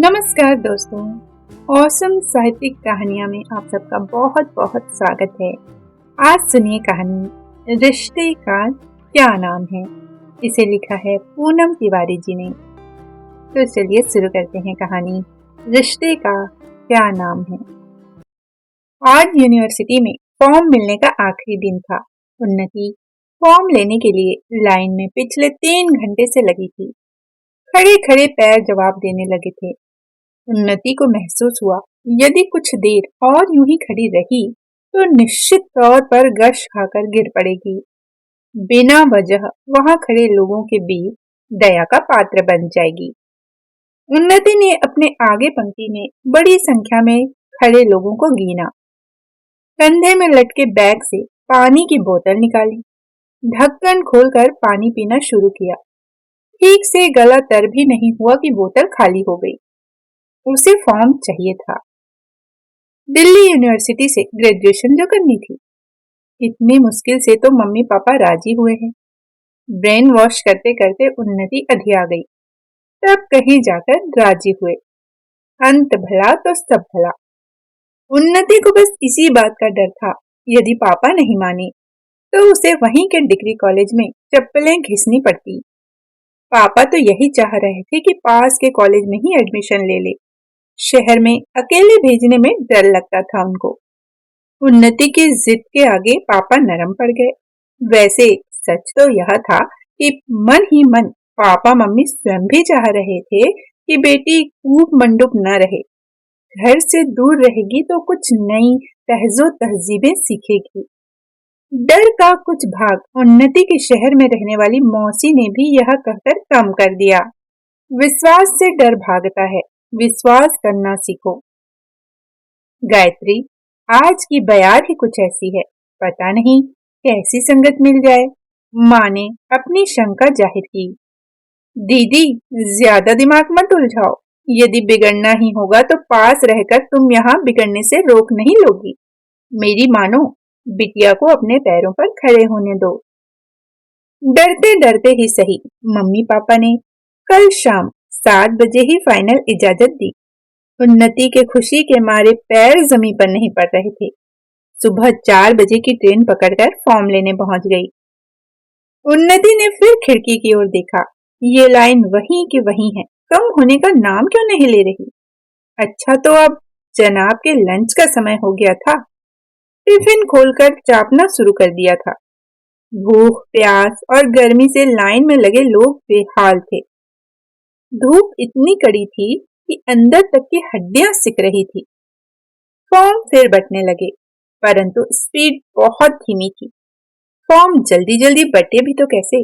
नमस्कार दोस्तों, औसम साहित्यिक कहानियां में आप सबका बहुत बहुत स्वागत है। आज सुनिए कहानी रिश्ते का क्या नाम है। इसे लिखा है पूनम तिवारी जी ने। तो चलिए शुरू करते हैं कहानी रिश्ते का क्या नाम है। आज यूनिवर्सिटी में फॉर्म मिलने का आखिरी दिन था। उन्नति फॉर्म लेने के लिए लाइन में पिछले 3 घंटे से लगी थी। खड़े खड़े पैर जवाब देने लगे थे। उन्नति को महसूस हुआ यदि कुछ देर और यूं ही खड़ी रही तो निश्चित तौर पर गश खाकर गिर पड़ेगी। बिना वजह वहां खड़े लोगों के बीच दया का पात्र बन जाएगी। उन्नति ने अपने आगे पंक्ति में बड़ी संख्या में खड़े लोगों को गिना। कंधे में लटके बैग से पानी की बोतल निकाली, ढक्कन खोलकर पानी पीना शुरू किया। ठीक से गला तर भी नहीं हुआ कि बोतल खाली हो गई। उसे फॉर्म चाहिए था, दिल्ली यूनिवर्सिटी से ग्रेजुएशन जो करनी थी। इतनी मुश्किल से तो मम्मी पापा राजी हुए हैं। ब्रेन वॉश करते करते उन्नति अधिया गई, तब कहीं जाकर राजी हुए। अंत भला तो सब भला। उन्नति को बस इसी बात का डर था, यदि पापा नहीं माने तो उसे वहीं के डिग्री कॉलेज में चप्पलें घिसनी पड़ती। पापा तो यही चाह रहे थे कि पास के कॉलेज में ही एडमिशन ले ले। शहर में अकेले भेजने में डर लगता था उनको। उन्नति की जिद के आगे पापा नरम पड़ गए। वैसे सच तो यह था कि मन ही मन पापा मम्मी स्वयं भी चाह रहे थे कि बेटी खूब मंडूक न रहे। घर से दूर रहेगी तो कुछ नई तहजो तहजीबें सीखेगी। डर का कुछ भाग उन्नति के शहर में रहने वाली मौसी ने भी यह कहकर कम कर दिया। विश्वास से डर भागता है, विश्वास करना सीखो। गायत्री, आज की बयार ही कुछ ऐसी है, पता नहीं कैसी संगत मिल जाए। माँ ने अपनी शंका जाहिर की। दीदी, ज्यादा दिमाग मत उलझाओ। यदि बिगड़ना ही होगा तो पास रहकर तुम यहाँ बिगड़ने से रोक नहीं लोगी। मेरी मानो, बिटिया को अपने पैरों पर खड़े होने दो। डरते डरते ही सही, मम्मी पापा ने कल शाम 7 बजे ही फाइनल इजाजत दी। उन्नति के खुशी के मारे पैर जमीन पर नहीं पड़ रहे थे। सुबह 4 बजे की ट्रेन पकड़कर फॉर्म लेने पहुंच गई। उन्नति ने फिर खिड़की की ओर देखा। ये लाइन वहीं की वहीं है, कम होने का नाम क्यों नहीं ले रही। अच्छा, तो अब जनाब के लंच का समय हो गया था। टिफिन खोलकर चापना शुरू कर दिया था। भूख, प्यास और गर्मी से लाइन में लगे लोग बेहाल थे। धूप इतनी कड़ी थी कि अंदर तक की हड्डियां सिक रही थी। फॉर्म फिर बटने लगे, परंतु स्पीड बहुत धीमी थी। फॉर्म जल्दी जल्दी बटे भी तो कैसे।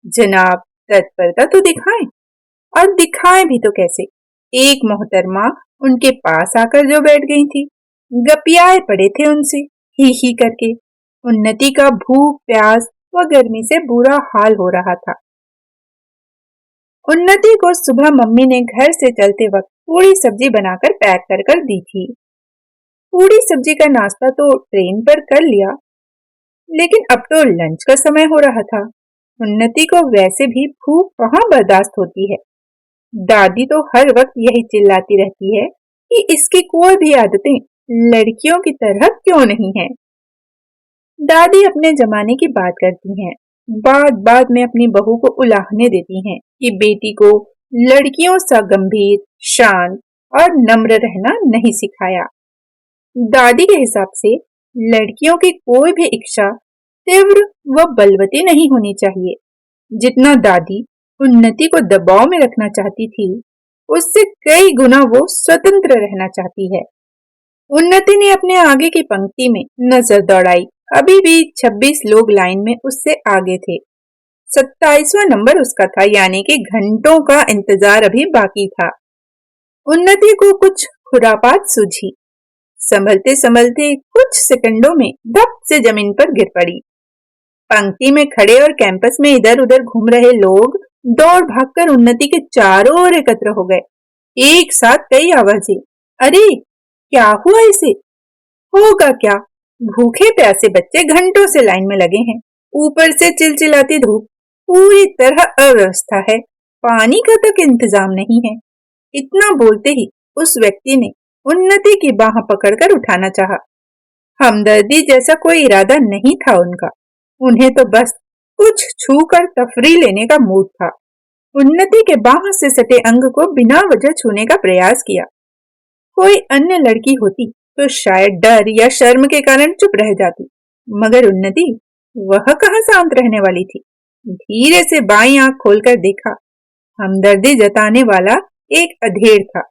जनाब तत्परता तो दिखाएं, और दिखाएं भी तो कैसे। एक मोहतरमा उनके पास आकर जो बैठ गई थी, गपियाए पड़े थे उनसे ही करके। उन्नति का भूख, प्यास व गर्मी से बुरा हाल हो रहा था। उन्नति को सुबह मम्मी ने घर से चलते वक्त पूरी सब्जी बनाकर पैक कर दी थी। पूरी सब्जी का नाश्ता तो ट्रेन पर कर लिया, लेकिन अब तो लंच का समय हो रहा था। उन्नति को वैसे भी भूख कहाँ बर्दाश्त होती है। दादी तो हर वक्त यही चिल्लाती रहती है कि इसकी कोई भी आदतें लड़कियों की तरह क्यों नहीं है। दादी अपने जमाने की बात करती हैं, बात बात में अपनी बहू को उलाहने देती हैं कि बेटी को लड़कियों सा गंभीर, शांत और नम्र रहना नहीं सिखाया। दादी के हिसाब से लड़कियों की कोई भी इच्छा तीव्र व बलवती नहीं होनी चाहिए। जितना दादी उन्नति को दबाव में रखना चाहती थी, उससे कई गुना वो स्वतंत्र रहना चाहती है। उन्नति ने अपने आगे की पंक्ति में नजर दौड़ाई। अभी भी 26 लोग लाइन में उससे आगे थे। 27वां नंबर उसका था, यानी कि घंटों का इंतजार अभी बाकी था। उन्नति को कुछ खुरापात सूझी। संभलते संभलते कुछ सेकंडों में धप से जमीन पर गिर पड़ी। पंक्ति में खड़े और कैंपस में इधर उधर घूम रहे लोग दौड़ भागकर उन्नति के चारों ओर एकत्र हो गए। एक साथ कई आवाजें, अरे क्या हुआ इसे, होगा क्या, भूखे प्यासे बच्चे घंटों से लाइन में लगे हैं, ऊपर से चिलचिलाती धूप, पूरी तरह अव्यवस्था है, पानी का तक इंतजाम नहीं है। इतना बोलते ही उस व्यक्ति ने उन्नति की बाह पकड़कर उठाना चाहा। हमदर्दी जैसा कोई इरादा नहीं था उनका। उन्हें तो बस कुछ छूकर तफरी लेने का मूड था। उन्नति के बाह से सटे अंग को बिना वजह छूने का प्रयास किया। कोई अन्य लड़की होती तो शायद डर या शर्म के कारण चुप रह जाती, मगर उन्नति, वह कहाँ शांत रहने वाली थी। धीरे से बाईं आंख खोलकर देखा। हमदर्दी जताने वाला एक अधेड़ था।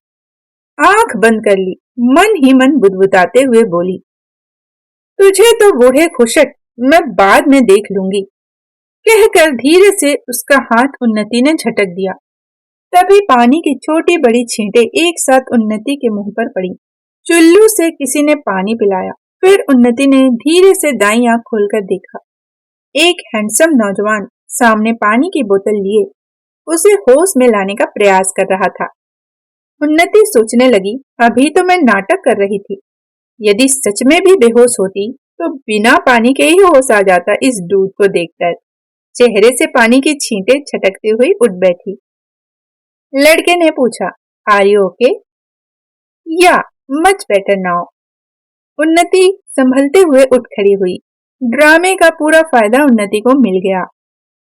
आंख बंद कर ली, मन ही मन बुदबुदाते हुए बोली, तुझे तो बूढ़े खुशक मैं बाद में देख लूंगी। कहकर धीरे से उसका हाथ उन्नति ने झटक दिया। तभी पानी की छोटी बड़ी छींटें एक साथ उन्नति के मुंह पर पड़ी। चुल्लू से किसी ने पानी पिलाया। फिर उन्नति ने धीरे से दाईं आंख खोलकर देखा। एक हैंडसम नौजवान सामने पानी की बोतल लिए उसे होश में लाने का प्रयास कर रहा था। उन्नति सोचने लगी, अभी तो मैं नाटक कर रही थी। यदि सच में भी बेहोश होती तो बिना पानी के ही होश आ जाता। इस दूध को देखकर चेहरे से पानी की छींटें छटकती हुई उठ बैठी। लड़के ने पूछा, आर यू ओके? या मच बेटर नाउ। उन्नति संभलते हुए उठ खड़ी हुई। ड्रामे का पूरा फायदा उन्नति को मिल गया।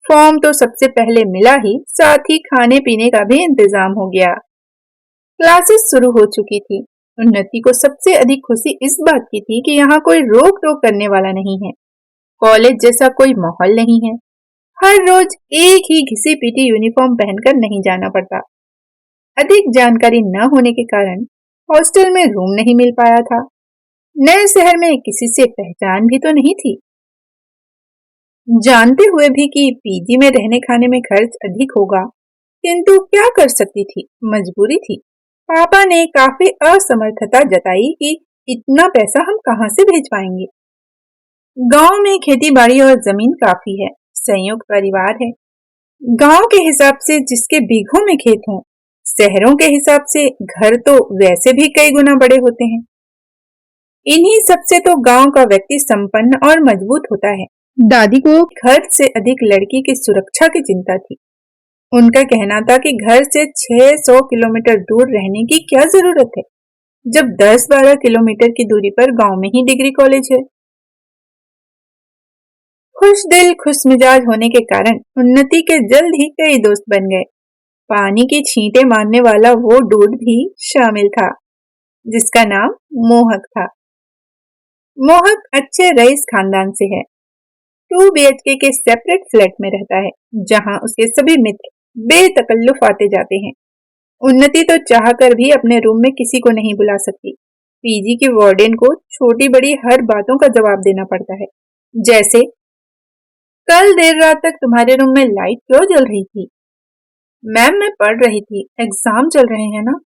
फॉर्म तो सबसे पहले मिला ही, साथ ही खाने पीने का भी इंतजाम हो गया। क्लासेस शुरू हो चुकी थी। उन्नति को सबसे अधिक खुशी इस बात की थी कि यहाँ कोई रोक टोक करने वाला नहीं है। कॉलेज जैसा कोई माहौल नहीं है। हर रोज एक ही घिसी पीटी यूनिफॉर्म पहनकर नहीं जाना पड़ता। अधिक जानकारी न होने के कारण हॉस्टल में रूम नहीं मिल पाया था। नए शहर में किसी से पहचान भी तो नहीं थी। जानते हुए भी कि पीजी में रहने खाने में खर्च अधिक होगा, किंतु क्या कर सकती थी, मजबूरी थी। पापा ने काफी असमर्थता जताई कि इतना पैसा हम कहां से भेज पाएंगे। गांव में खेती बाड़ी और जमीन काफी है, संयुक्त परिवार है। गांव के हिसाब से जिसके बीघों में खेत हों, शहरों के हिसाब से घर तो वैसे भी कई गुना बड़े होते हैं। इन्हीं सबसे तो गांव का व्यक्ति संपन्न और मजबूत होता है। दादी को घर से अधिक लड़की की सुरक्षा की चिंता थी। उनका कहना था कि घर से 600 किलोमीटर दूर रहने की क्या जरूरत है, जब 10-12 किलोमीटर की दूरी पर गांव में ही डिग्री कॉलेज है। खुश दिल खुश मिजाज होने के कारण उन्नति के जल्द ही कई दोस्त बन गए। पानी की छींटे मारने वाला वो डूड भी शामिल था, जिसका नाम मोहक था। मोहक अच्छे रईस खानदान से है। 2 BHK के सेपरेट फ्लैट में रहता है, जहां उसके सभी मित्र बेतकल्लुफ आते जाते हैं। उन्नति तो चाहकर भी अपने रूम में किसी को नहीं बुला सकती। पीजी के वार्डन को छोटी बड़ी हर बातों का जवाब देना पड़ता है, जैसे कल देर रात तक तुम्हारे रूम में लाइट क्यों जल रही थी? मैम मैं पढ़ रही थी, एग्जाम चल रहे हैं ना।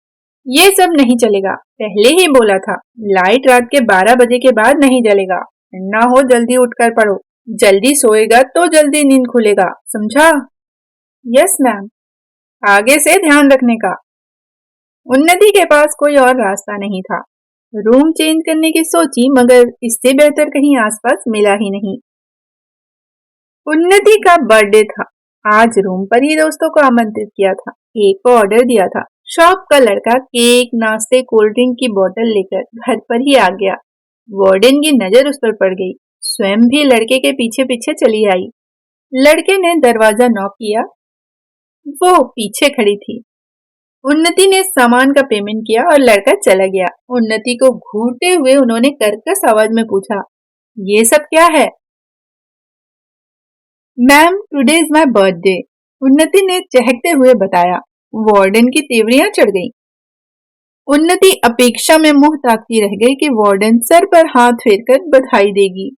ये सब नहीं चलेगा, पहले ही बोला था। लाइट रात के 12 बजे के बाद नहीं जलेगा। ना हो जल्दी उठकर पढ़ो, जल्दी सोएगा तो जल्दी नींद खुलेगा, समझा? Yes ma'am. आगे से ध्यान रखने का। उन्नति के पास कोई और रास्ता नहीं था। रूम चेंज करने की सोची, मगर इससे बेहतर कहीं आसपास मिला ही नहीं। उन्नति का बर्थडे था। आज रूम पर ही दोस्तों को आमंत्रित किया था। केक को ऑर्डर दिया था। शॉप का लड़का केक, नाश्ते, कोल्ड ड्रिंक की बोतल लेकर घर पर ही आ गया। वार्डन की नजर उस पर पड़ गई। स्वयं भी लड़के के पीछे पीछे चली आई। लड़के ने दरवाजा नॉक किया। वो पीछे खड़ी थी। उन्नति ने सामान का पेमेंट किया और लड़का चला गया। उन्नति को घूरते हुए उन्होंने कर्कश आवाज में पूछा, ये सब क्या है? Ma'am today is my birthday, उन्नति ने चहकते हुए बताया। वार्डन की तेवरियां चढ़ गईं। उन्नति अपेक्षा में मुंह ताकती रह गई कि वार्डन सर पर हाथ फेरकर बधाई देगी।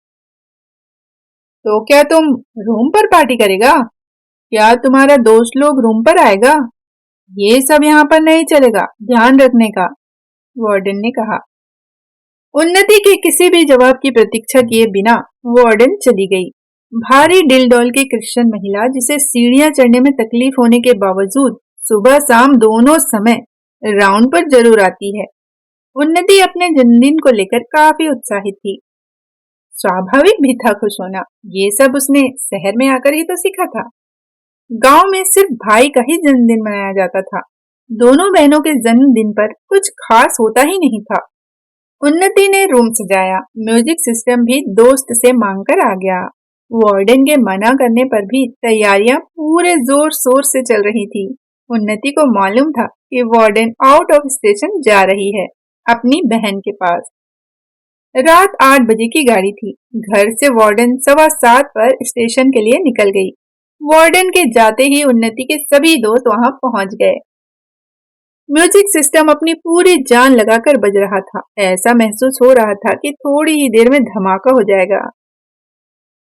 तो क्या तुम रूम पर पार्टी करेगा? क्या तुम्हारा दोस्त लोग रूम पर आएगा? ये सब यहाँ पर नहीं चलेगा, ध्यान रखने का, वार्डन ने कहा। उन्नति के किसी भी जवाब की प्रतीक्षा किए बिना वार्डन चली गई। भारी डिलडॉल की क्रिश्चियन महिला, जिसे सीढ़ियां चढ़ने में तकलीफ होने के बावजूद सुबह शाम दोनों समय राउंड पर जरूर आती है। उन्नति अपने जन्मदिन को लेकर काफी उत्साहित थी। स्वाभाविक भी था खुश होना। ये सब उसने शहर में आकर ही तो सीखा था। गांव में सिर्फ भाई का ही जन्मदिन मनाया जाता था। दोनों बहनों के जन्मदिन पर कुछ खास होता ही नहीं था। उन्नति ने रूम सजाया, म्यूजिक सिस्टम भी दोस्त से मांगकर आ गया। वार्डन के मना करने पर भी तैयारियां पूरे जोर शोर से चल रही थी। उन्नति को मालूम था कि वार्डन आउट ऑफ स्टेशन जा रही है, अपनी बहन के पास। रात 8 बजे की गाड़ी थी। घर से वार्डन 7:15 पर स्टेशन के लिए निकल गई। वार्डन के जाते ही उन्नति के सभी दोस्त वहां पहुंच गए। म्यूजिक सिस्टम अपनी पूरी जान लगाकर बज रहा था। ऐसा महसूस हो रहा था कि थोड़ी ही देर में धमाका हो जाएगा।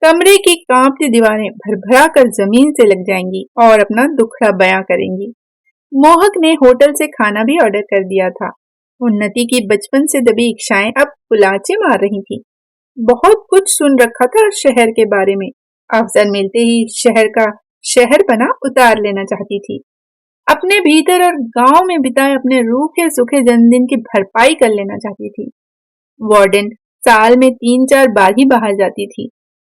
कमरे की कांपती दीवारें भरभरा कर जमीन से लग जाएंगी और अपना दुखड़ा बयां करेंगी। मोहक ने होटल से खाना भी ऑर्डर कर दिया था। उन्नति की बचपन से दबी इच्छाएं अब कुलाचे मार रही थी। बहुत कुछ सुन रखा था शहर के बारे में। अवसर मिलते ही शहर का शहरपना उतार लेना चाहती थी। अपने भीतर और गांव में बिताए अपने रूखे सूखे जन्मदिन की भरपाई कर लेना चाहती थी। वार्डन साल में 3-4 बार ही बाहर जाती थी।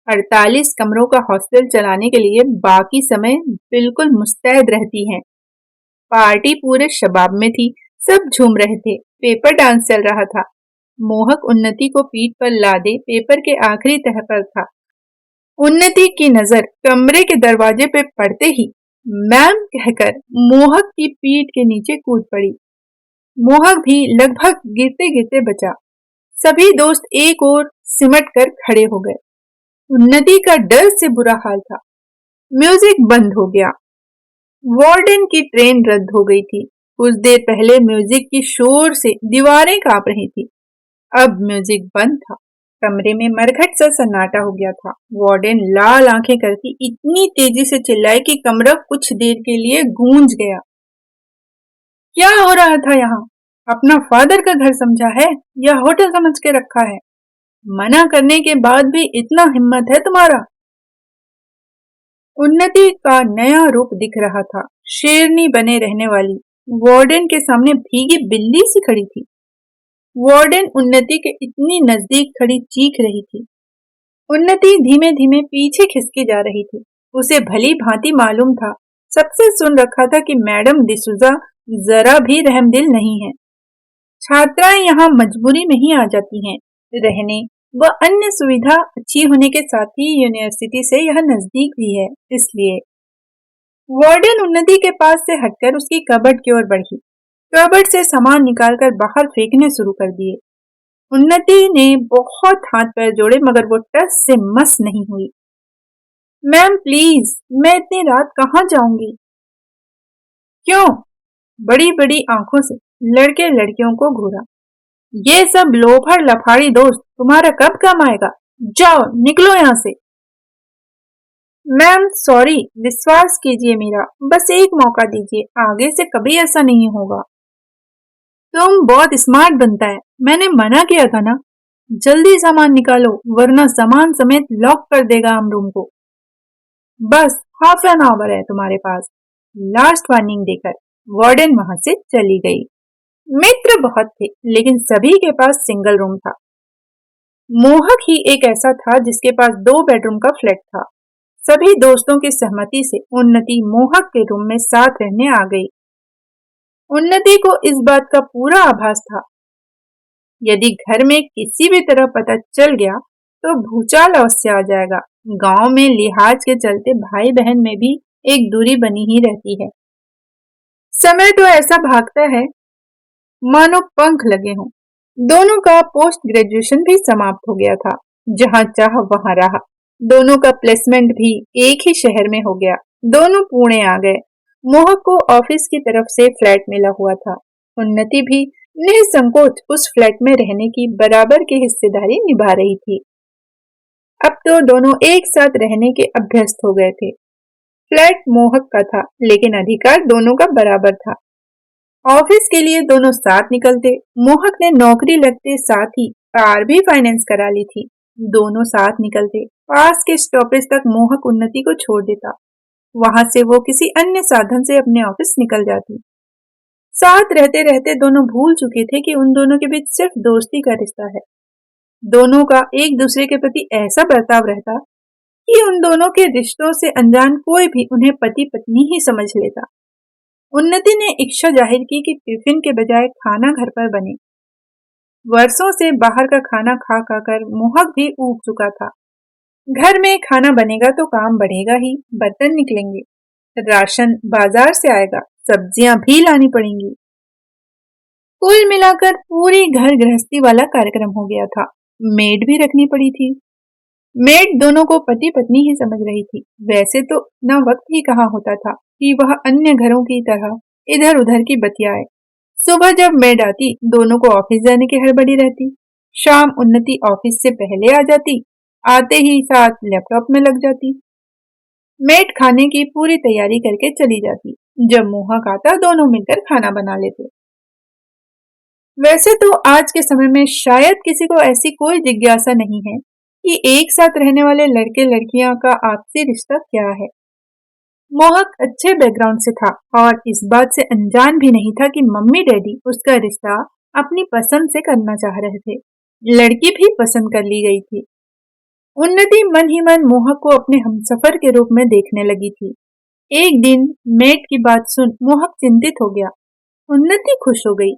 48 कमरों का हॉस्टल चलाने के लिए बाकी समय बिल्कुल मुस्तैद रहती हैं। पार्टी पूरे शबाब में थी, सब झूम रहे थे, पेपर डांस चल रहा था। मोहक उन्नति को पीठ पर लादे पेपर के आखिरी तह पर था। उन्नति की नजर कमरे के दरवाजे पे पड़ते ही मैम कहकर मोहक की पीठ के नीचे कूद पड़ी। मोहक भी लगभग गिरते गिरते बचा। सभी दोस्त एक ओर सिमट कर खड़े हो गए। उन्नति का डर से बुरा हाल था। म्यूजिक बंद हो गया। वार्डन की ट्रेन रद्द हो गई थी। कुछ देर पहले म्यूजिक की शोर से दीवारें कांप रही थी। अब म्यूजिक बंद था। कमरे में मरघट सा सन्नाटा हो गया था। वार्डन लाल आंखें करती इतनी तेजी से चिल्लाई कि कमरा कुछ देर के लिए गूंज गया। क्या हो रहा था यहाँ? अपना फादर का घर समझा है या होटल समझ के रखा है? मना करने के बाद भी इतना हिम्मत है तुम्हारा? उन्नति का नया रूप दिख रहा था। शेरनी बने रहने वाली वार्डन के सामने भीगी बिल्ली सी खड़ी थी। वार्डन उन्नति के इतनी नजदीक खड़ी चीख रही थी। उन्नति धीमे धीमे पीछे खिसकी जा रही थी। उसे भली भांति मालूम था, सबसे सुन रखा था कि मैडम डिसूजा जरा भी रहमदिल नहीं है। छात्राएं यहाँ मजबूरी में ही आ जाती हैं। रहने व अन्य सुविधा अच्छी होने के साथ ही यूनिवर्सिटी से यह नजदीक भी है, इसलिए। वार्डन उन्नति के पास से हटकर उसकी कबर्ड की ओर बढ़ी। कबर्ड से सामान निकालकर बाहर फेंकने शुरू कर दिए। उन्नति ने बहुत हाथ पैर जोड़े मगर वो टस से मस नहीं हुई। मैम प्लीज, मैं इतनी रात कहाँ जाऊंगी? क्यों? बड़ी बड़ी आंखों से लड़के लड़कियों को घूरा। ये सब लोफर लफाड़ी दोस्त तुम्हारा कब काम आएगा? जाओ निकलो यहाँ से। मैम सॉरी, विश्वास कीजिए मेरा, बस एक मौका दीजिए, आगे से कभी ऐसा नहीं होगा। तुम बहुत स्मार्ट बनता है, मैंने मना किया था ना। जल्दी सामान निकालो वरना सामान समेत लॉक कर देगा हम रूम को। बस हाफ एन आवर है तुम्हारे पास, लास्ट वार्निंग देकर वार्डन वहां से चली गई। मित्र बहुत थे लेकिन सभी के पास सिंगल रूम था। मोहक ही एक ऐसा था जिसके पास 2 बेडरूम का फ्लैट था। सभी दोस्तों की सहमति से उन्नति मोहक के रूम में साथ रहने आ गई। उन्नति को इस बात का पूरा आभास था, यदि घर में किसी भी तरह पता चल गया तो भूचाल अवश्य आ जाएगा। गांव में लिहाज के चलते भाई बहन में भी एक दूरी बनी ही रहती है। समय तो ऐसा भागता है मानो पंख लगे हों। दोनों का पोस्ट ग्रेजुएशन भी समाप्त हो गया था। जहां चाह वहां रहा। दोनों का प्लेसमेंट भी एक ही शहर में हो गया। दोनों पुणे आ गए। मोहक को ऑफिस की तरफ से फ्लैट मिला हुआ था। उन्नति भी निसंकोच उस फ्लैट में रहने की बराबर की हिस्सेदारी निभा रही थी। अब तो दोनों एक साथ रहने के अभ्यस्त हो गए थे। फ्लैट मोहक का था लेकिन अधिकार दोनों का बराबर था। ऑफिस के लिए दोनों साथ निकलते। मोहक ने नौकरी लगते साथ ही कार भी फाइनेंस करा ली थी। दोनों साथ निकलते। पास के स्टॉपेज तक मोहक उन्नति को छोड़ देता। वहां से वो किसी अन्य साधन से अपने ऑफिस निकल जाती। साथ रहते रहते दोनों भूल चुके थे कि उन दोनों के बीच सिर्फ दोस्ती का रिश्ता है। दोनों का एक दूसरे के प्रति ऐसा बर्ताव रहता कि उन दोनों के रिश्तों से अनजान कोई भी उन्हें पति पत्नी ही समझ लेता। उन्नति ने इच्छा जाहिर की कि टिफिन के बजाय खाना घर पर बने। वर्षों से बाहर का खाना खा खा कर मोहक भी ऊब चुका था। घर में खाना बनेगा तो काम बढ़ेगा ही, बर्तन निकलेंगे, राशन बाजार से आएगा, सब्जियां भी लानी पड़ेंगी। कुल मिलाकर पूरी घर गृहस्थी वाला कार्यक्रम हो गया था। मेड भी रखनी पड़ी थी। मेड दोनों को पति पत्नी ही समझ रही थी। वैसे तो न वक्त ही कहाँ होता था कि वह अन्य घरों की तरह इधर उधर की बतियाए। सुबह जब मेड आती, दोनों को ऑफिस जाने की हड़बड़ी रहती। शाम उन्नति ऑफिस से पहले आ जाती, आते ही साथ लैपटॉप में लग जाती। मेड खाने की पूरी तैयारी करके चली जाती। जब मोहक आता, दोनों मिलकर खाना बना लेते। वैसे तो आज के समय में शायद किसी को ऐसी कोई जिज्ञासा नहीं है कि एक साथ रहने वाले लड़के लड़कियां का आपसी रिश्ता क्या है। मोहक अच्छे बैकग्राउंड से था और इस बात से अनजान भी नहीं था कि मम्मी डैडी उसका रिश्ता अपनी पसंद से करना चाह रहे थे। लड़की भी पसंद कर ली गई थी। उन्नति मन ही मन मोहक को अपने हमसफर के रूप में देखने लगी थी। एक दिन मेट की बात सुन मोहक चिंतित हो गया। उन्नति खुश हो गई।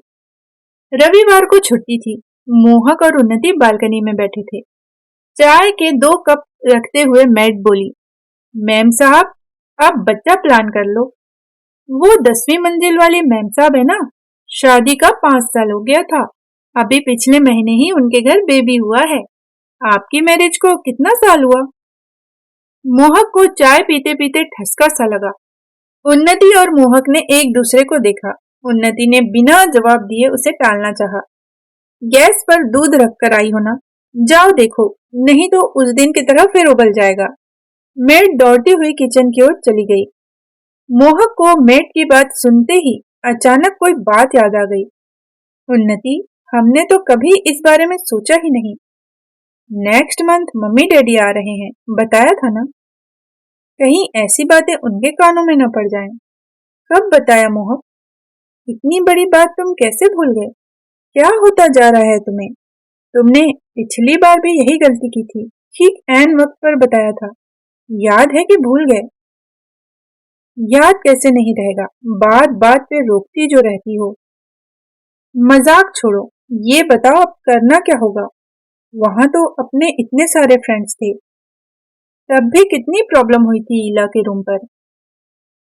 रविवार को छुट्टी थी। मोहक और उन्नति बालकनी में बैठे थे। चाय के 2 कप रखते हुए मैड बोली, मैम साहब, अब बच्चा प्लान कर लो। वो 10वीं मंजिल वाली मैम साहब है ना, शादी का 5 साल हो गया था। अभी पिछले महीने ही उनके घर बेबी हुआ है। आपकी मैरिज को कितना साल हुआ? मोहक को चाय पीते पीते ठसका सा लगा। उन्नति और मोहक ने एक दूसरे को देखा। उन्नति ने बिना जवाब दिए उसे टालना चाहा। गैस पर दूध रखकर आई हो ना, जाओ देखो, नहीं तो उस दिन की तरह फिर उबल जाएगा। मेड दौड़ती हुई किचन की ओर चली गई। मोहक को मेड की बात सुनते ही अचानक कोई बात याद आ गई। उन्नति, हमने तो कभी इस बारे में सोचा ही नहीं। नेक्स्ट मंथ मम्मी डैडी आ रहे हैं, बताया था ना। कहीं ऐसी बातें उनके कानों में न पड़ जाएं। कब बताया मोहक? इतनी बड़ी बात तुम कैसे भूल गए? क्या होता जा रहा है तुम्हें? तुमने पिछली बार भी यही गलती की थी, ठीक ऐन वक्त पर बताया था। याद है कि भूल गए? याद कैसे नहीं रहेगा, बात बात पे रोकती जो रहती हो। मजाक छोड़ो, ये बताओ अब करना क्या होगा? वहां तो अपने इतने सारे फ्रेंड्स थे। तब भी कितनी प्रॉब्लम हुई थी ईला के रूम पर।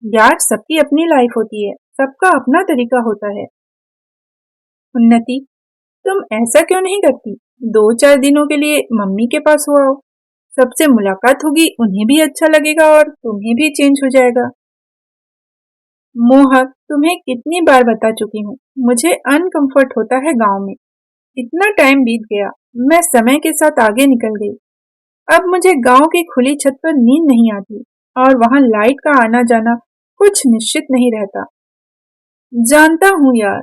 यार, सबकी अपनी लाइफ होती है, सबका अपना तरीका होता है। उन्नति, तुम ऐसा क्यों नहीं करती? 2-4 दिनों के लिए मम्मी के पास हो आओ। सबसे मुलाकात होगी, उन्हें भी अच्छा लगेगा और तुम्हें भी चेंज हो जाएगा। मोहक, तुम्हें कितनी बार बता चुकी हूँ, मुझे अनकंफर्ट होता है गांव में। इतना टाइम बीत गया, मैं समय के साथ आगे निकल गई। अब मुझे गांव की खुली छत पर नींद नहीं आती और वहां लाइट का आना जाना कुछ निश्चित नहीं रहता। जानता हूँ यार।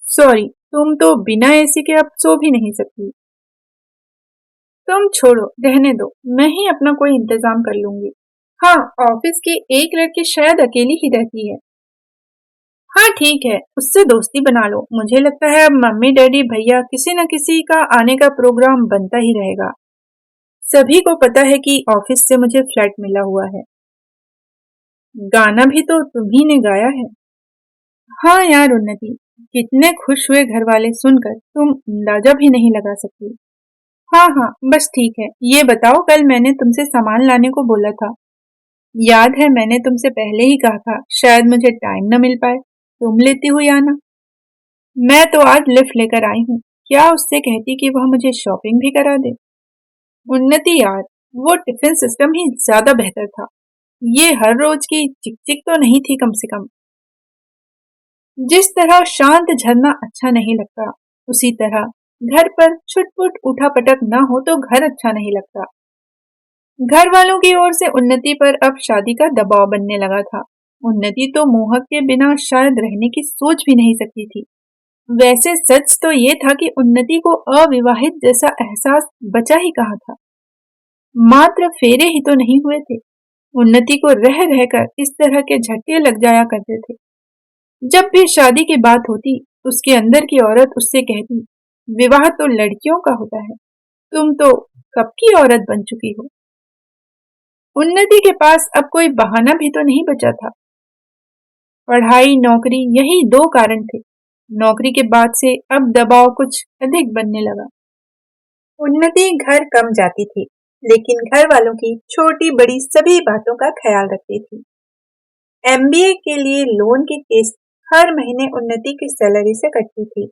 सॉरी, तुम तो बिना एसी के अब सो भी नहीं सकती। तुम छोड़ो, रहने दो, मैं ही अपना कोई इंतजाम कर लूंगी। हाँ, ऑफिस की एक लड़की शायद अकेली ही रहती है। हाँ ठीक है, उससे दोस्ती बना लो। मुझे लगता है अब मम्मी डैडी भैया किसी न किसी का आने का प्रोग्राम बनता ही रहेगा। सभी को पता है कि ऑफिस से मुझे फ्लैट मिला हुआ है। गाना भी तो तुम्ही ने गाया है। हाँ यार उन्नति, कितने खुश हुए घर वाले सुनकर, तुम अंदाजा भी नहीं लगा सकती। हाँ हाँ, बस ठीक है। ये बताओ, कल मैंने तुमसे सामान लाने को बोला था। याद है, मैंने तुमसे पहले ही कहा था शायद मुझे टाइम न मिल पाए, तुम लेती हुई आना। मैं तो आज लिफ्ट लेकर आई हूँ। क्या उससे कहती कि वह मुझे शॉपिंग भी करा दे? उन्नति यार, वो टिफिन सिस्टम ही ज्यादा बेहतर था। ये हर रोज की चिक चिक तो नहीं थी कम से कम। जिस तरह शांत झरना अच्छा नहीं लगता, उसी तरह घर पर छुटपुट उठापटक न हो तो घर अच्छा नहीं लगता। घर वालों की ओर से उन्नति पर अब शादी का दबाव बनने लगा था। उन्नति तो मोहक के बिना शायद रहने की सोच भी नहीं सकती थी। वैसे सच तो ये था कि उन्नति को अविवाहित जैसा एहसास बचा ही कहाँ था। मात्र फेरे ही तो नहीं हुए थे। उन्नति को रह रहकर इस तरह के झटके लग जाया करते थे। जब भी शादी की बात होती, उसके अंदर की औरत उससे कहती, विवाह तो लड़कियों का होता है, तुम तो कब की औरत बन चुकी हो। उन्नति के पास अब कोई बहाना भी तो नहीं बचा था। पढ़ाई, नौकरी, यही दो कारण थे। नौकरी के बाद से अब दबाव कुछ अधिक बनने लगा। उन्नति घर कम जाती थी, लेकिन घर वालों की छोटी बड़ी सभी बातों का ख्याल रखती थी। एमबीए के लिए लोन की किस्त हर महीने उन्नति की सैलरी से कटती थी।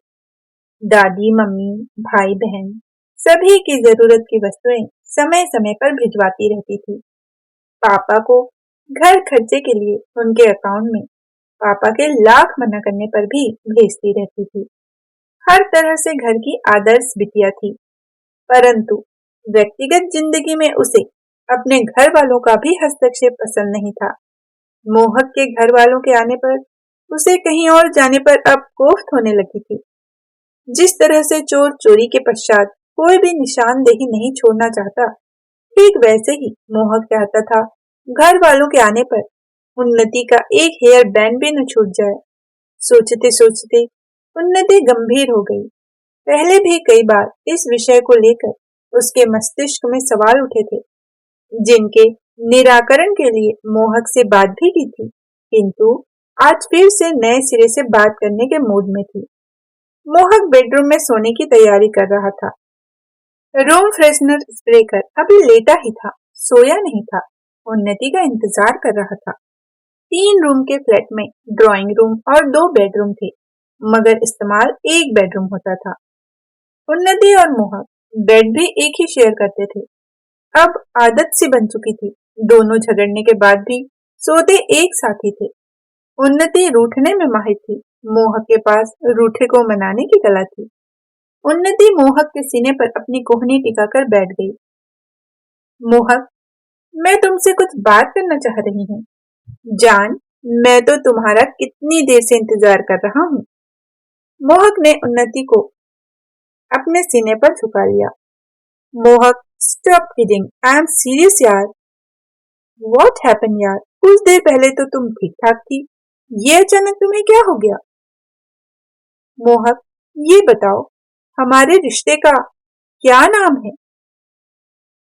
दादी, मम्मी, भाई बहन सभी की जरूरत की वस्तुएं समय समय पर भिजवाती रहती थी। पापा को घर खर्चे के लिए उनके अकाउंट में पापा के लाख मना करने पर भी भेजती रहती थी। हर तरह से घर की आदर्श बिटिया थी, परंतु व्यक्तिगत जिंदगी में उसे अपने घर वालों का भी हस्तक्षेप पसंद नहीं था। मोहक के घर वालों के आने पर उसे कहीं और जाने पर अब कोफ्त होने लगी थी। जिस तरह से चोर चोरी के पश्चात कोई भी निशानदेही नहीं छोड़ना चाहता, ठीक वैसे ही मोहक चाहता था घर वालों के आने पर उन्नति का एक हेयर बैंड भी न छूट जाए। सोचते सोचते उन्नति गंभीर हो गई। पहले भी कई बार इस विषय को लेकर उसके मस्तिष्क में सवाल उठे थे, जिनके निराकरण के लिए मोहक से बात भी की थी, किंतु आज फिर से नए सिरे से बात करने के मूड में थी। मोहक बेडरूम में सोने की तैयारी कर रहा था। रूम फ्रेशनर स्प्रे कर अभी लेटा ही था, सोया नहीं था। उन्नति का इंतजार कर रहा था। 3 रूम के फ्लैट में ड्राइंग रूम और 2 बेडरूम थे, मगर इस्तेमाल एक बेडरूम होता था। उन्नति और मोहक बेड भी एक ही शेयर करते थे। अब आदत सी बन चुकी थी। दोनों झगड़ने के बाद भी सोते एक साथ ही थे। उन्नति रूठने में माहिर थी, मोहक के पास रूठे को मनाने की कला थी। उन्नति मोहक के सीने पर अपनी कोहनी टिकाकर बैठ गई। मोहक, मैं तुमसे कुछ बात करना चाह रही हूँ। जान, मैं तो तुम्हारा कितनी देर से इंतजार कर रहा हूँ। मोहक ने उन्नति को अपने सीने पर झुका लिया। मोहक, stop kidding, I am serious यार। व्हाट हैपन यार? कुछ देर पहले तो तुम ठीक ठाक थी, ये अचानक तुम्हें क्या हो गया? मोहक, ये बताओ, हमारे रिश्ते का क्या नाम है?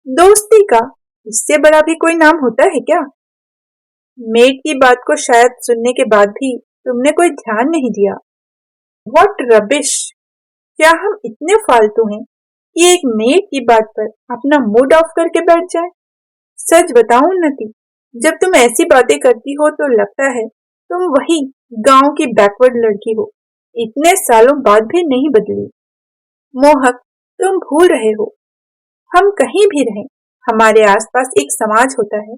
दोस्ती का। इससे बड़ा भी कोई नाम होता है क्या? मेड की बात को शायद सुनने के बाद भी तुमने कोई ध्यान नहीं दिया। What rubbish! क्या हम इतने फालतू हैं कि एक मेड की बात पर अपना मूड ऑफ करके बैठ जाए? सच बताऊं उन्नति, जब तुम ऐसी बातें करती हो तो लगता है तुम वही गांव की बैकवर्ड लड़की हो, इतने सालों बाद भी नहीं बदली। मोहक, तुम भूल रहे हो, हम कहीं भी रहें, हमारे आसपास एक समाज होता है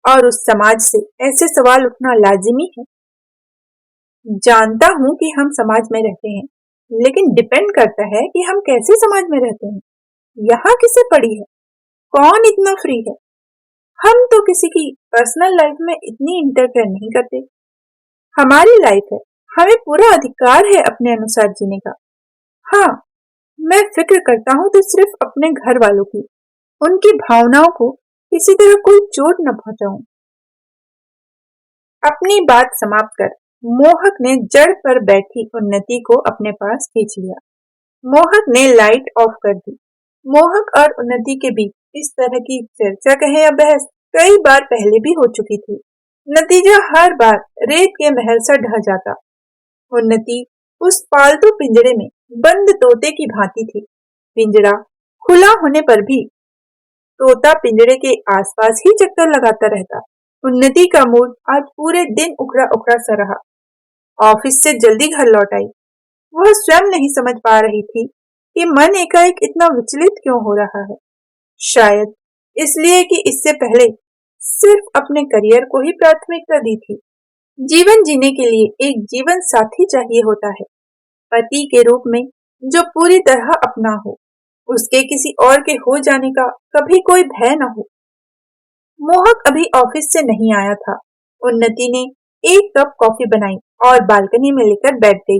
और उस समाज से ऐसे सवाल उठना लाजिमी है। जानता हूं कि हम समाज में रहते हैं, लेकिन डिपेंड करता है कि हम कैसे समाज में रहते हैं। यहाँ किसे पड़ी है? कौन इतना फ्री है? हम तो किसी की पर्सनल लाइफ में इतनी इंटरफेयर नहीं करते। हमारी लाइफ है, हमें पूरा अधिकार है अपने अनुसार जीने का। हाँ, मैं फिक्र करता हूँ तो सिर्फ अपने घर वालों की, उनकी भावनाओं को किसी तरह कोई चोट न पहुंचाऊं। अपनी बात समाप्त कर मोहक ने जड़ पर बैठी उन्नति को अपने पास खींच लिया। मोहक ने लाइट ऑफ कर दी। मोहक और उन्नति के बीच इस तरह की चर्चा कहे या बहस कई बार पहले भी हो चुकी थी। नतीजा हर बार रेत के महल सा ढह जाता। उन्नति उस पालतू पिंजरे में बंद तोते की भांति थी। पिंजरा खुला होने पर भी तोता पिंजरे के आसपास ही चक्कर लगाता रहता। उन्नति का मूड आज पूरे दिन उखड़ा उखड़ा सा रहा। ऑफिस से जल्दी घर लौट आई। वह स्वयं नहीं समझ पा रही थी कि मन एकाएक इतना विचलित क्यों हो रहा है। शायद इसलिए कि इससे पहले सिर्फ अपने करियर को ही प्राथमिकता दी थी। जीवन जीने के लिए एक जीवन साथी चाहिए होता है, पति के रूप में जो पूरी तरह अपना हो, उसके किसी और के हो जाने का कभी कोई भय न हो। मोहक अभी ऑफिस से नहीं आया था। उन्नति ने एक कप कॉफी बनाई और बालकनी में लेकर बैठ गई।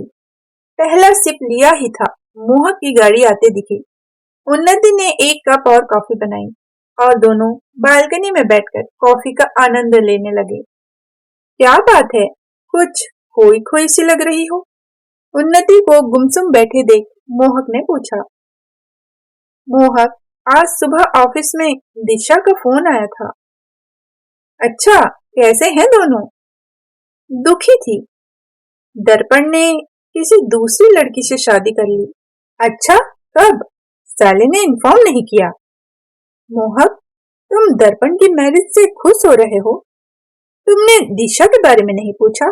पहला सिप लिया ही था, मोहक की गाड़ी आते दिखी। उन्नति ने एक कप और कॉफी बनाई और दोनों बालकनी में बैठकर कॉफी का आनंद लेने लगे। क्या बात है, कुछ खोई खोई सी लग रही हो? उन्नति को गुमसुम बैठे देख मोहक ने पूछा। मोहक, आज सुबह ऑफिस में दिशा का फोन आया था। अच्छा, कैसे हैं दोनों? दुखी थी। दर्पण ने किसी दूसरी लड़की से शादी कर ली। अच्छा, कब? साले ने इन्फॉर्म नहीं किया। मोहक, तुम दर्पण की मैरिज से खुश हो रहे हो? तुमने दिशा के बारे में नहीं पूछा?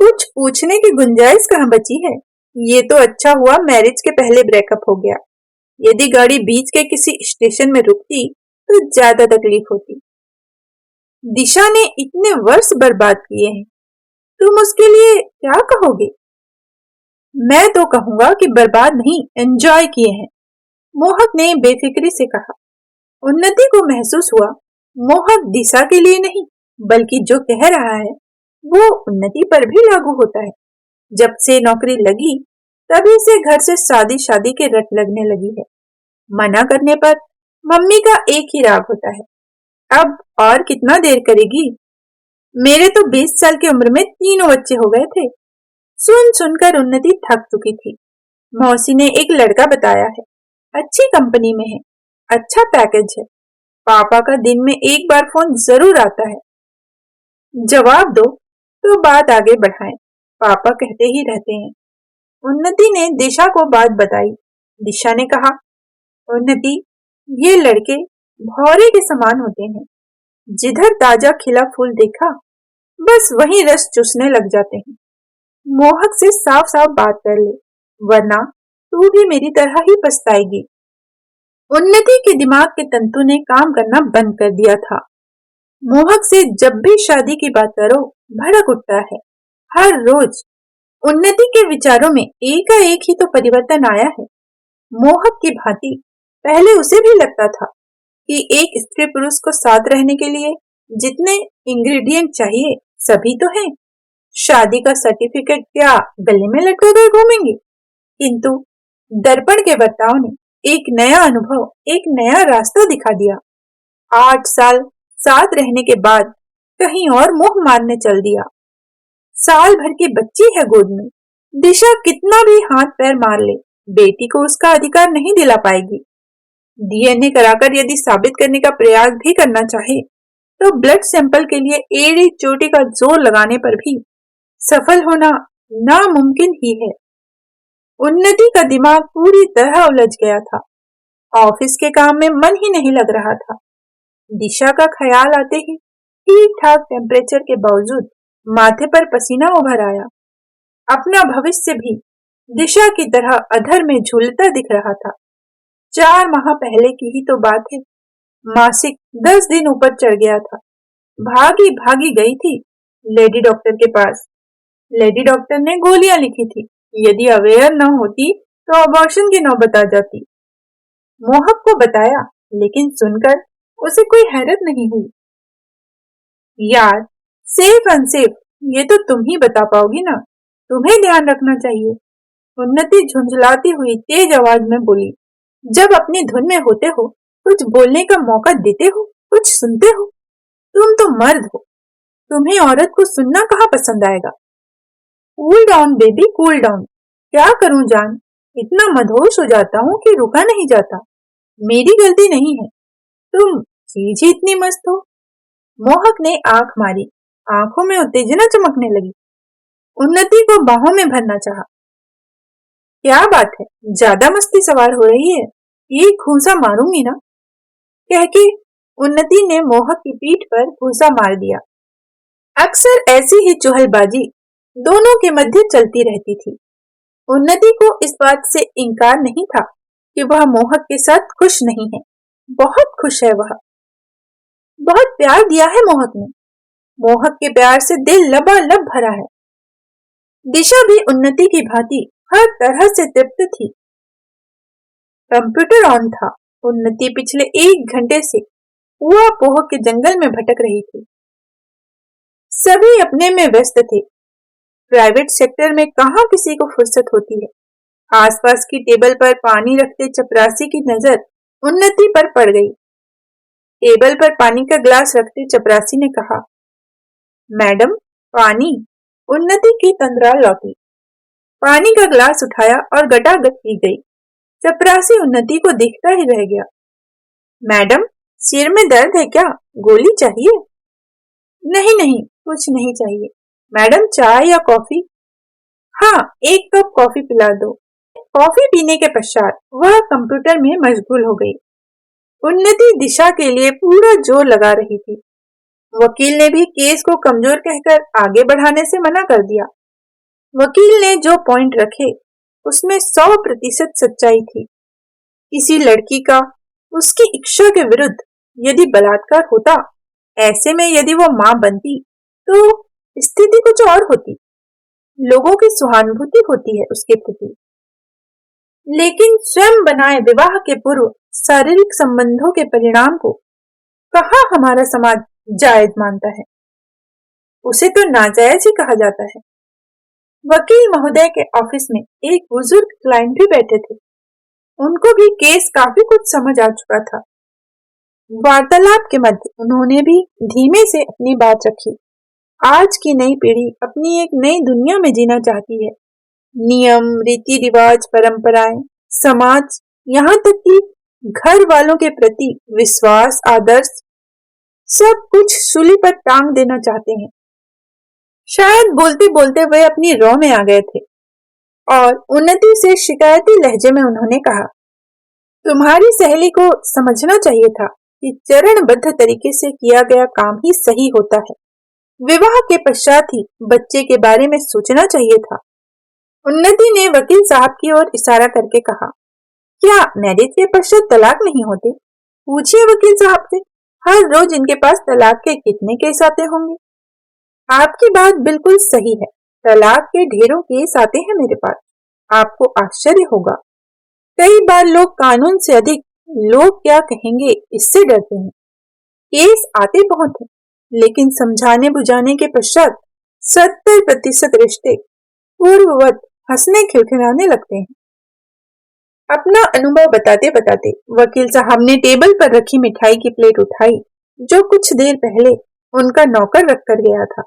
कुछ पूछने की गुंजाइश कहाँ बची है? ये तो अच्छा हुआ मैरिज के पहले ब्रेकअप हो गया। यदि गाड़ी बीच के किसी स्टेशन में रुकती तो ज्यादा तकलीफ होती। दिशा ने इतने वर्ष बर्बाद किए हैं, तुम उसके लिए क्या कहोगे? मैं तो कहूंगा कि बर्बाद नहीं, एंजॉय किए हैं, मोहक ने बेफिक्री से कहा। उन्नति को महसूस हुआ मोहक दिशा के लिए नहीं, बल्कि जो कह रहा है वो उन्नति पर भी लागू होता है। जब से नौकरी लगी तभी से घर से शादी शादी के रट लगने लगी है। मना करने पर मम्मी का एक ही राग होता है, अब और कितना देर करेगी? मेरे तो 20 साल की उम्र में 3 बच्चे हो गए थे। सुन सुनकर उन्नति थक चुकी थी। मौसी ने एक लड़का बताया है, अच्छी कंपनी में है, अच्छा पैकेज है, पापा का दिन में एक बार फोन जरूर आता है। जवाब दो तो बात आगे बढ़ाएं, पापा कहते ही रहते हैं। उन्नति ने दिशा को बात बताई। दिशा ने कहा, उन्नति, ये लड़के भौरे के समान होते हैं, जिधर ताजा खिला फूल देखा बस वहीं रस चूसने लग जाते हैं। मोहक से साफ साफ बात कर ले, वरना तू भी मेरी तरह ही पछताएगी। उन्नति के दिमाग के तंतु ने काम करना बंद कर दिया था। मोहक से जब भी शादी की बात करो भड़क उठता है। हर रोज उन्नति के विचारों में एकाएक ही तो परिवर्तन आया है। मोहक की भांति पहले उसे भी लगता था कि एक स्त्री पुरुष को साथ रहने के लिए जितने इंग्रेडिएंट चाहिए सभी तो हैं। शादी का सर्टिफिकेट क्या गले में लटका कर घूमेंगे? किंतु दर्पण के बर्ताव ने एक नया अनुभव, एक नया रास्ता दिखा दिया। 8 साल साथ रहने के बाद कहीं और मुंह मारने चल दिया। साल भर की बच्ची है गोद में, दिशा कितना भी हाथ पैर मार ले बेटी को उसका अधिकार नहीं दिला पाएगी। डीएनए कराकर यदि साबित करने का प्रयास भी करना चाहे तो ब्लड सैंपल के लिए एड़ी चोटी का जोर लगाने पर भी सफल होना नामुमकिन ही है। उन्नति का दिमाग पूरी तरह उलझ गया था। ऑफिस के काम में मन ही नहीं लग रहा था। दिशा का ख्याल आते ही ठीक ठाक टेम्परेचर के बावजूद माथे पर पसीना उभर आया। अपना भविष्य भी दिशा की तरह अधर में झूलता दिख रहा था। 4 माह पहले की ही तो बात है। मासिक 10 दिन ऊपर चढ़ गया था। भागी भागी गई थी लेडी डॉक्टर के पास। लेडी डॉक्टर ने गोलियां लिखी थी। यदि अवेयर न होती तो अबॉर्शन की नौबत आ जाती। मोहक को बताया, लेकिन सुनकर उसे कोई हैरत नहीं हुई। यार, सेफ अनसेफ ये तो तुम ही बता पाओगी ना, तुम्हें ध्यान रखना चाहिए। उन्नति झुंझलाती हुई तेज आवाज में बोली। जब अपनी धुन में होते हो कुछ बोलने का मौका देते हो, कुछ सुनते हो। तुम तो मर्द हो, तुम्हें औरत को सुनना कहाँ पसंद आएगा? Cool down baby, cool down. क्या करूं जान, इतना मदहोश हो जाता हूँ कि रुका नहीं जाता। मेरी गलती नहीं है, तुम चीज ही इतनी मस्त हो। मोहक ने आंख मारी, आंखों में उत्तेजना चमकने लगी। उन्नति को बाहों में भरना चाहा। क्या बात है, ज्यादा मस्ती सवार हो रही है, ये घूंसा मारूंगी ना, कह के उन्नति ने मोहक की पीठ पर घूंसा मार दिया। अक्सर ऐसी ही चुहलबाजी दोनों के मध्य चलती रहती थी। उन्नति को इस बात से इनकार नहीं था कि वह मोहक के साथ खुश नहीं है। बहुत खुश है वह। बहुत प्यार दिया है मोहक ने। मोहक के प्यार से दिल लबालब भरा है। दिशा भी उन्नति की भांति हर तरह से तृप्त थी। कंप्यूटर ऑन था। उन्नति पिछले 1 घंटे से हुआ पोह के जंगल में भटक रही थी। सभी अपने में व्यस्त थे। प्राइवेट सेक्टर में कहां किसी को फुर्सत होती है। आसपास की टेबल पर पानी रखते चपरासी की नजर उन्नति पर पड़ गई। टेबल पर पानी का ग्लास रखते चपरासी ने कहा, मैडम पानी। उन्नति की तंद्रा लौटी। पानी का ग्लास उठाया और गटागट पी गई। चपरासी उन्नति को देखता ही रह गया। मैडम, सिर में दर्द है क्या? गोली चाहिए? नहीं नहीं, कुछ नहीं चाहिए। मैडम, चाय या कॉफी? हाँ, एक कप कॉफी पिला दो। कॉफी पीने के पश्चात वह कंप्यूटर में मशगूल हो गई। उन्नति दिशा के लिए पूरा जोर लगा रही थी। वकील ने भी केस को कमजोर कहकर आगे बढ़ाने से मना कर दिया। वकील ने जो पॉइंट रखे उसमें 100% सच्चाई थी। किसी लड़की का उसकी इच्छा के विरुद्ध यदि बलात्कार होता, ऐसे में यदि वो मां बनती तो स्थिति कुछ और होती। लोगों की सहानुभूति होती है उसके प्रति, लेकिन स्वयं बनाए विवाह के पूर्व शारीरिक संबंधों के परिणाम को कहाँ हमारा समाज जायज मानता है। उसे तो नाजायज ही कहा जाता है। वकील महोदय के ऑफिस में एक बुजुर्ग क्लाइंट भी बैठे थे। उनको भी केस काफी कुछ समझ आ चुका था। वार्तालाप के मध्य उन्होंने भी धीमे से अपनी बात रखी। आज की नई पीढ़ी अपनी एक नई दुनिया में जीना चाहती है। नियम, रीति रिवाज, परंपराएं, समाज, यहाँ तक कि घर वालों के प्रति विश्वास, आदर्श, सब कुछ सूली पर टांग देना चाहते हैं। शायद बोलते बोलते वे अपनी रौ में आ गए थे और उन्नति से शिकायती लहजे में उन्होंने कहा, तुम्हारी सहेली को समझना चाहिए था कि चरणबद्ध तरीके से किया गया काम ही सही होता है। विवाह के पश्चात ही बच्चे के बारे में सोचना चाहिए था। उन्नति ने वकील साहब की ओर इशारा करके कहा, क्या मैरिज के पश्चात तलाक नहीं होते? पूछिए वकील साहब से, हर रोज इनके पास तलाक के कितने केस आते होंगे। आपकी बात बिल्कुल सही है, तलाक के ढेरों केस आते हैं मेरे पास। आपको आश्चर्य होगा, कई बार लोग कानून से अधिक लोग क्या कहेंगे इससे डरते हैं। केस आते बहुत हैं, लेकिन समझाने बुझाने के पश्चात 70% रिश्ते पूर्ववत हंसने खिलखिलाने लगते हैं। अपना अनुभव बताते बताते वकील साहब ने टेबल पर रखी मिठाई की प्लेट उठाई, जो कुछ देर पहले उनका नौकर रखकर गया था।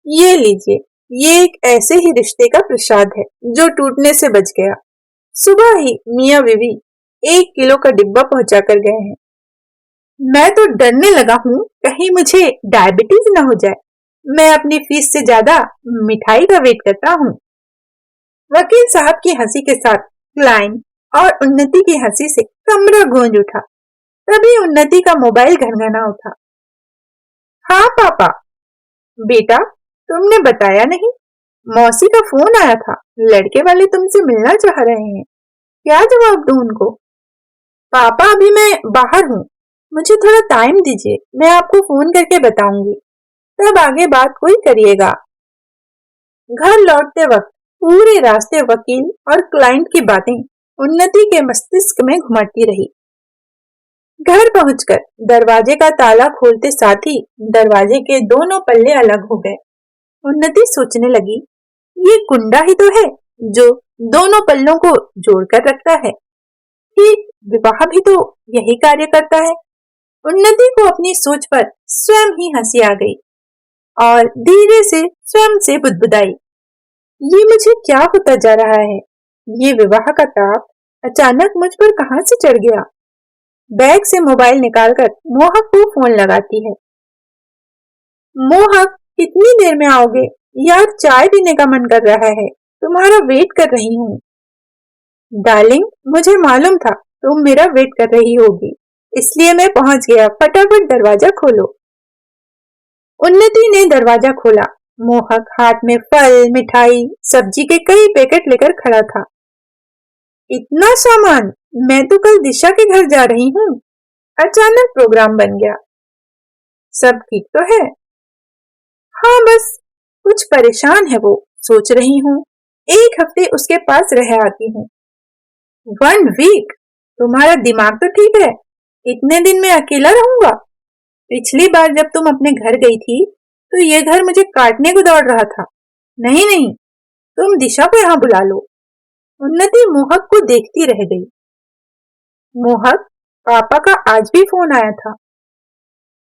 ये लीजिए, ये एक ऐसे ही रिश्ते का प्रसाद है जो टूटने से बच गया। सुबह ही मियाँ बीवी 1 किलो का डिब्बा पहुंचा कर गए हैं। मैं तो डरने लगा हूँ कहीं मुझे डायबिटीज ना हो जाए। मैं अपनी फीस से ज्यादा मिठाई का वेट करता हूँ। वकील साहब की हंसी के साथ क्लाइंट और उन्नति की हंसी से कमरा गूंज उठा। तभी उन्नति का मोबाइल घनघना उठा। हाँ पापा। बेटा, तुमने बताया नहीं, मौसी का फोन आया था, लड़के वाले तुमसे मिलना चाह रहे हैं। क्या जवाब दूं उनको? पापा, अभी मैं बाहर हूँ, मुझे थोड़ा टाइम दीजिए, मैं आपको फोन करके बताऊंगी, तब आगे बात कोई करिएगा। घर लौटते वक्त पूरे रास्ते वकील और क्लाइंट की बातें उन्नति के मस्तिष्क में घुमाती रही। घर पहुंचकर दरवाजे का ताला खोलते साथ ही दरवाजे के दोनों पल्ले अलग हो गए। उन्नति सोचने लगी, ये कुंडा ही तो है जो दोनों पल्लों को जोड़कर रखता है। ठीक विवाह भी तो यही कार्य करता है। उन्नति को अपनी सोच पर स्वयं ही हंसी आ गई और धीरे से स्वयं से बुदबुदाई, ये मुझे क्या होता जा रहा है? ये विवाह का ताप अचानक मुझ पर कहां से चढ़ गया? बैग से मोबाइल निकालकर मोहक को फोन लगाती है। मोहक, कितनी देर में आओगे यार? चाय पीने का मन कर रहा है, तुम्हारा वेट कर रही हूँ। डार्लिंग, मुझे मालूम था तुम मेरा वेट कर रही होगी, इसलिए मैं पहुंच गया, फटाफट दरवाजा खोलो। उन्नति ने दरवाजा खोला। मोहक हाथ में फल, मिठाई, सब्जी के कई पैकेट लेकर खड़ा था। इतना सामान? मैं तो कल दिशा के घर जा रही हूँ, अचानक प्रोग्राम बन गया। सब ठीक तो है? हाँ, बस कुछ परेशान है वो, सोच रही हूँ 1 हफ्ते उसके पास रह आती हूँ। 1 वीक? तुम्हारा दिमाग तो ठीक है? इतने दिन में अकेला रहूंगा? पिछली बार जब तुम अपने घर गई थी तो ये घर मुझे काटने को दौड़ रहा था। नहीं नहीं, तुम दिशा को यहाँ बुला लो। उन्नति मोहक को देखती रह गई। मोहक, पापा का आज भी फोन आया था।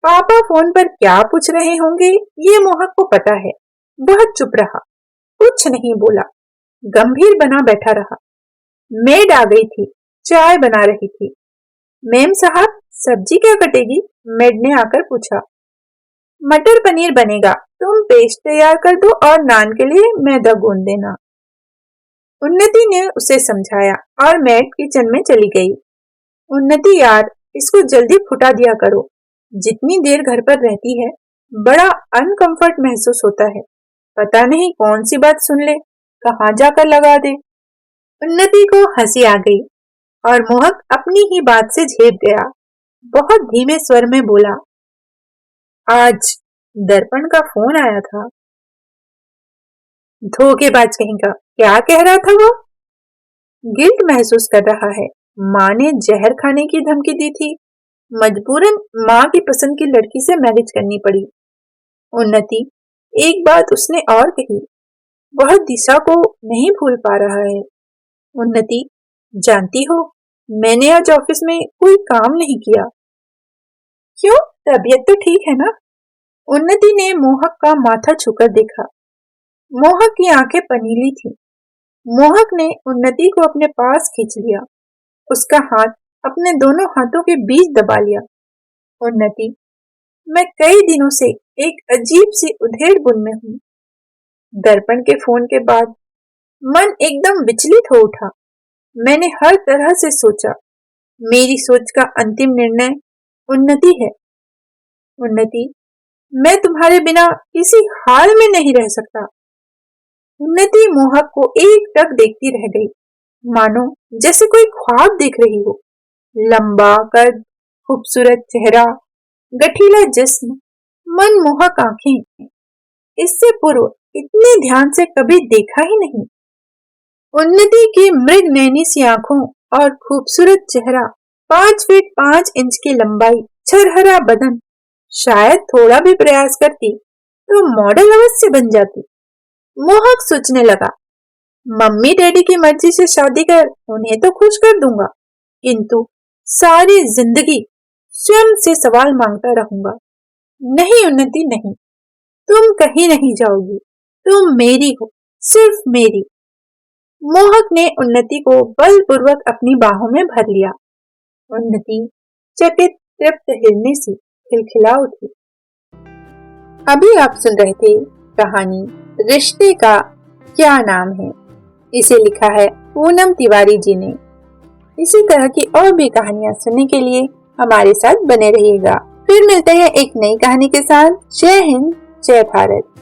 पापा फोन पर क्या पूछ रहे होंगे ये मोहक को पता है। वह चुप रहा, कुछ नहीं बोला, गंभीर बना बैठा रहा। मेड आ गई थी, चाय बना रही थी। मेम साहब, सब्जी क्या कटेगी? मेड ने आकर पूछा। मटर पनीर बनेगा, तुम पेस्ट तैयार कर दो और नान के लिए मैदा गूंद देना। उन्नति ने उसे समझाया और मैट किचन में चली गई। उन्नति यार, इसको जल्दी फुटा दिया करो। जितनी देर घर पर रहती है बड़ा अनकंफर्ट महसूस होता है। पता नहीं कौन सी बात सुन ले, कहाँ जाकर लगा दे। उन्नति को हंसी आ गई और मोहक अपनी ही बात से झेप गया। बहुत धीमे स्वर में बोला, आज दर्पण का फोन आया था। धोखेबाज कहीं का, क्या कह रहा था वो? गिल्ट महसूस कर रहा है। माँ ने जहर खाने की धमकी दी थी। मजबूरन माँ की पसंद की लड़की से मैरिज करनी पड़ी। उन्नति, एक बात उसने और कही, वह दिशा को नहीं भूल पा रहा है। उन्नति, जानती हो, मैंने आज ऑफिस में कोई काम नहीं किया। क्यों? तबीयत तो ठीक है ना? उन्नति ने मोहक का माथा छूकर देखा। मोहक की आंखें पनीली थी। मोहक ने उन्नति को अपने पास खींच लिया, उसका हाथ अपने दोनों हाथों के बीच दबा लिया। उन्नति, मैं कई दिनों से एक अजीब सी उधेड़ बुन में हूं। दर्पण के फोन के बाद मन एकदम विचलित हो उठा। मैंने हर तरह से सोचा, मेरी सोच का अंतिम निर्णय उन्नति है। उन्नति, मैं तुम्हारे बिना किसी हाल में नहीं रह सकता। उन्नति मोहक को एक टक देखती रह गई, मानो जैसे कोई ख्वाब देख रही हो। लंबा कद, खूबसूरत चेहरा, गठीला जिस्म, मनमोहक आंखें। इससे पूर्व इतने ध्यान से कभी देखा ही नहीं। उन्नति की मृग नैनी सी आंखों और खूबसूरत चेहरा, 5 फीट 5 इंच की लंबाई, छरहरा बदन। शायद थोड़ा भी प्रयास करती तो मॉडल अवश्य बन जाती। मोहक सोचने लगा, मम्मी डैडी की मर्जी से शादी कर उन्हें तो खुश कर दूंगा, किंतु सारी जिंदगी स्वयं से सवाल मांगता रहूंगा। नहीं उन्नति, नहीं, तुम कहीं नहीं जाओगी। तुम मेरी हो, सिर्फ मेरी। मोहक ने उन्नति को बलपूर्वक अपनी बाहों में भर लिया। उन्नति चकित तृप्त हिरनी सी खिलखिला उठी। अभी आप सुन रहे थे कहानी रिश्ते का क्या नाम है। इसे लिखा है पूनम तिवारी जी ने। इसी तरह की और भी कहानियां सुनने के लिए हमारे साथ बने रहिएगा। फिर मिलते हैं एक नई कहानी के साथ। जय हिंद, जय भारत।